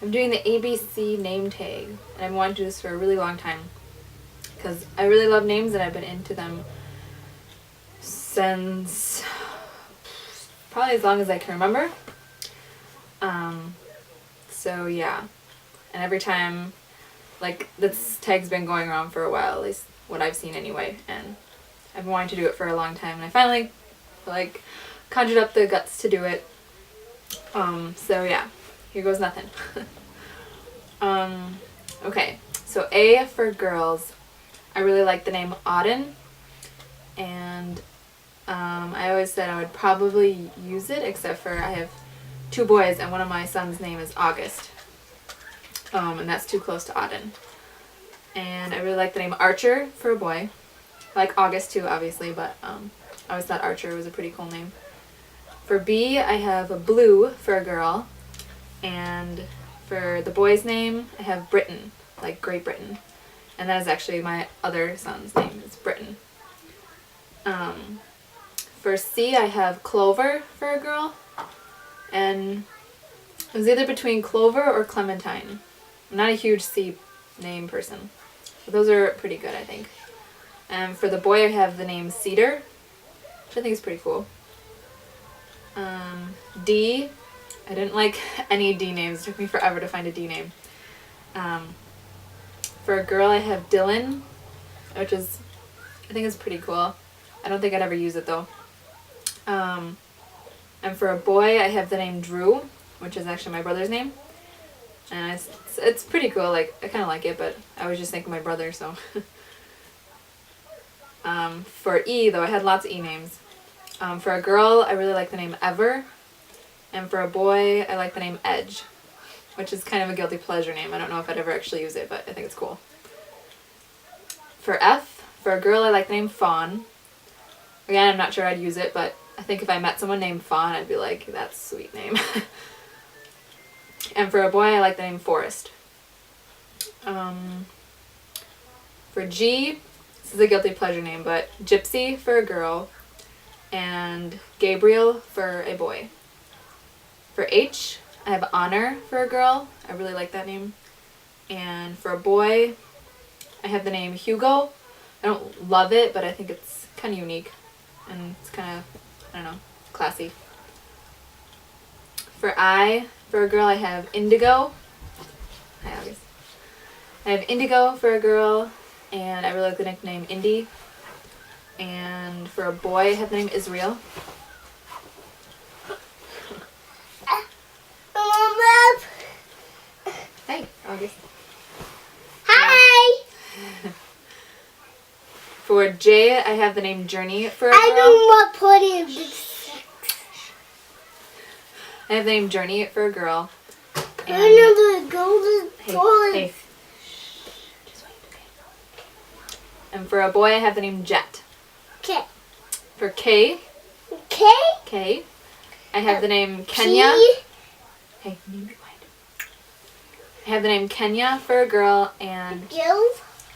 I'm doing the ABC name tag, and I've wanted to do this for a really long time because I really love names and I've been into them since probably as long as I can remember. So yeah, and every time, like, this tag's been going around for a while, at least what I've seen anyway, and I've been wanting to do it for a long time, and I finally, like, conjured up the guts to do it. So yeah, here goes nothing. Okay, so A for girls. I really like the name Auden, and I always said I would probably use it, except for I have 2 boys, and one of my sons' name is August. And that's too close to Auden. And I really like the name Archer for a boy. I like August too, obviously, but I always thought Archer was a pretty cool name. For B, I have a Blue for a girl. And for the boy's name, I have Britain, like Great Britain. And that is actually my other son's name, is Britain. For C, I have Clover for a girl. And it was either between Clover or Clementine. I'm not a huge C name person, but those are pretty good, I think. And for the boy, I have the name Cedar, which I think is pretty cool. D, I didn't like any D names. It took me forever to find a D name. For a girl, I have Dylan, which is, I think is pretty cool. I don't think I'd ever use it though. And for a boy, I have the name Drew, which is actually my brother's name. And it's pretty cool. Like, I kind of like it, but I was just thinking my brother, so. For E, though, I had lots of E names. For a girl, I really like the name Ever. And for a boy, I like the name Edge, which is kind of a guilty pleasure name. I don't know if I'd ever actually use it, but I think it's cool. For F, for a girl, I like the name Fawn. Again, I'm not sure I'd use it, but I think if I met someone named Fawn, I'd be like, that's a sweet name. And for a boy, I like the name Forrest. For G, this is a guilty pleasure name, but Gypsy for a girl, and Gabriel for a boy. For H, I have Honor for a girl. I really like that name. And for a boy, I have the name Hugo. I don't love it, but I think it's kind of unique. And it's kind of, I don't know, classy. For I, for a girl, I have Indigo. Hi, August. I have Indigo for a girl, and I really like the nickname Indy. And for a boy, I have the name Israel. Hey, August. Hi! For J, I have the name Journey for a girl. I don't want to put in this. I have the name Journey for a girl. I know the golden toilet. Hey. Just wait, okay. And for a boy, I have the name Jet. Okay. For K, Okay. I have the name Kenya. Hey, you need to be quiet. I have the name Kenya for a girl, and Jill.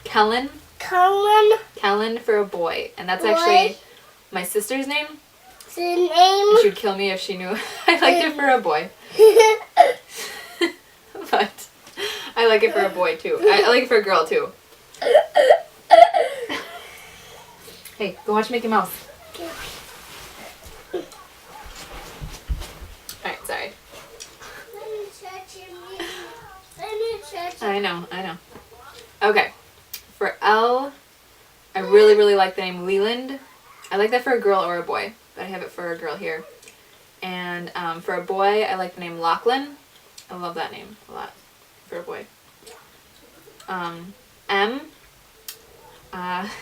Kellen for a boy. And that's actually my sister's name. The name. She'd kill me if she knew I liked it for a boy. But I like it for a boy too. I like it for a girl too. Hey, go watch Mickey Mouse. Alright, sorry. I know. Okay. For L, I really like the name Leland. I like that for a girl or a boy, but I have it for a girl here. And for a boy, I like the name Lachlan. I love that name a lot for a boy. M,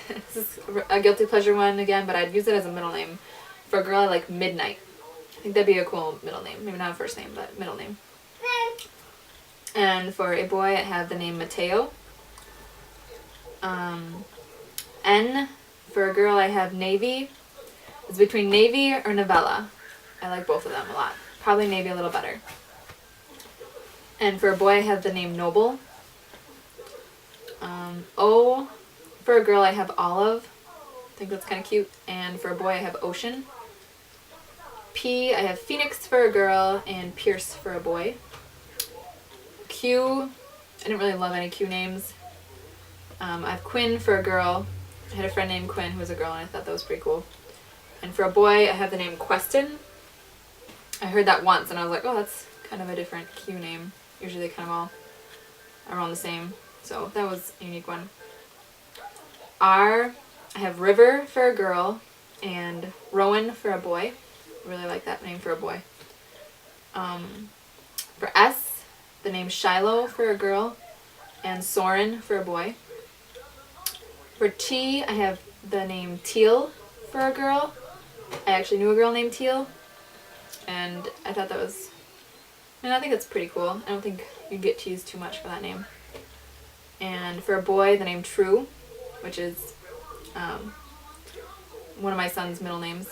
this is a guilty pleasure one again, but I'd use it as a middle name. For a girl, I like Midnight. I think that'd be a cool middle name. Maybe not a first name, but middle name. And for a boy, I have the name Mateo. N, for a girl, I have Navy. It's between Navy or Novella. I like both of them a lot. Probably Navy a little better. And for a boy, I have the name Noble. O, for a girl, I have Olive. I think that's kind of cute. And for a boy, I have Ocean. P, I have Phoenix for a girl and Pierce for a boy. Q, Q, I didn't really love any Q names. I have Quinn for a girl. I had a friend named Quinn who was a girl, and I thought that was pretty cool. And for a boy, I have the name Queston. I heard that once, and I was like, oh, that's kind of a different Q name. Usually they kind of all are around the same. So that was a unique one. R, I have River for a girl and Rowan for a boy. I really like that name for a boy. For S, the name Shiloh for a girl and Soren for a boy. For T, I have the name Teal for a girl. I actually knew a girl named Teal, and I thought that was, I think that's pretty cool. I don't think you'd get teased too much for that name. And for a boy, the name True, which is one of my son's middle names.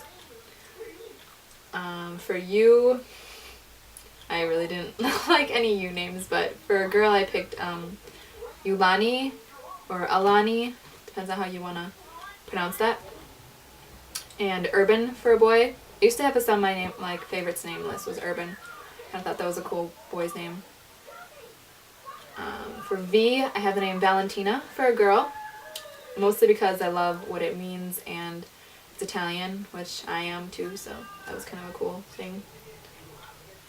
For you, I really didn't like any U names, but for a girl I picked Yulani or Alani, depends on how you want to pronounce that. And Urban for a boy. I used to have this on my name, like favorites name list was Urban. I thought that was a cool boy's name. For V, I have the name Valentina for a girl, mostly because I love what it means and it's Italian, which I am too, so that was kind of a cool thing.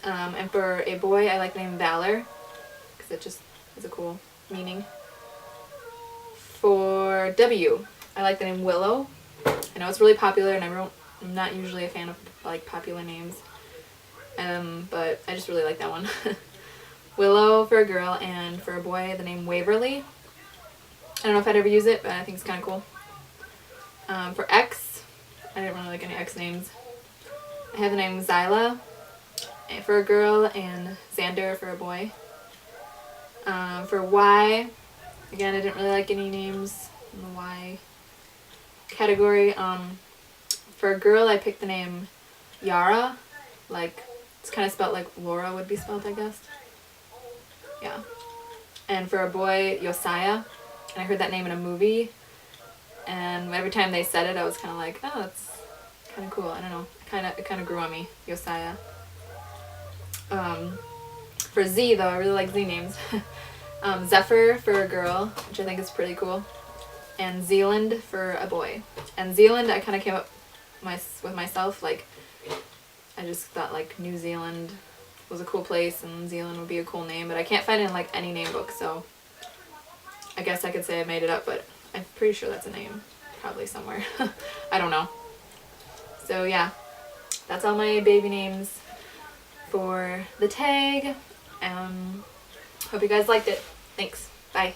And for a boy, I like the name Valor because it just has a cool meaning. For W, I like the name Willow. I know it's really popular, and I'm not usually a fan of like popular names, but I just really like that one. Willow for a girl, and for a boy, the name Waverly. I don't know if I'd ever use it, but I think it's kind of cool. For X, I didn't really like any X names. I have the name Zyla for a girl and Xander for a boy. For Y, again, I didn't really like any names in the Y category. For a girl, I picked the name Yara, like it's kind of spelled like Laura would be spelled, I guess. Yeah. And for a boy, Josiah, and I heard that name in a movie, and every time they said it, I was kind of like, oh, that's kind of cool. I don't know. It kind of grew on me, Josiah. For Z, though, I really like Z names. Zephyr for a girl, which I think is pretty cool, and Zealand for a boy. And Zealand, I kind of came up with myself, like, I just thought, like, New Zealand was a cool place, and Zealand would be a cool name, but I can't find it in, like, any name book, so I guess I could say I made it up, but I'm pretty sure that's a name, probably somewhere. I don't know. So, yeah, that's all my baby names for the tag. Hope you guys liked it. Thanks. Bye.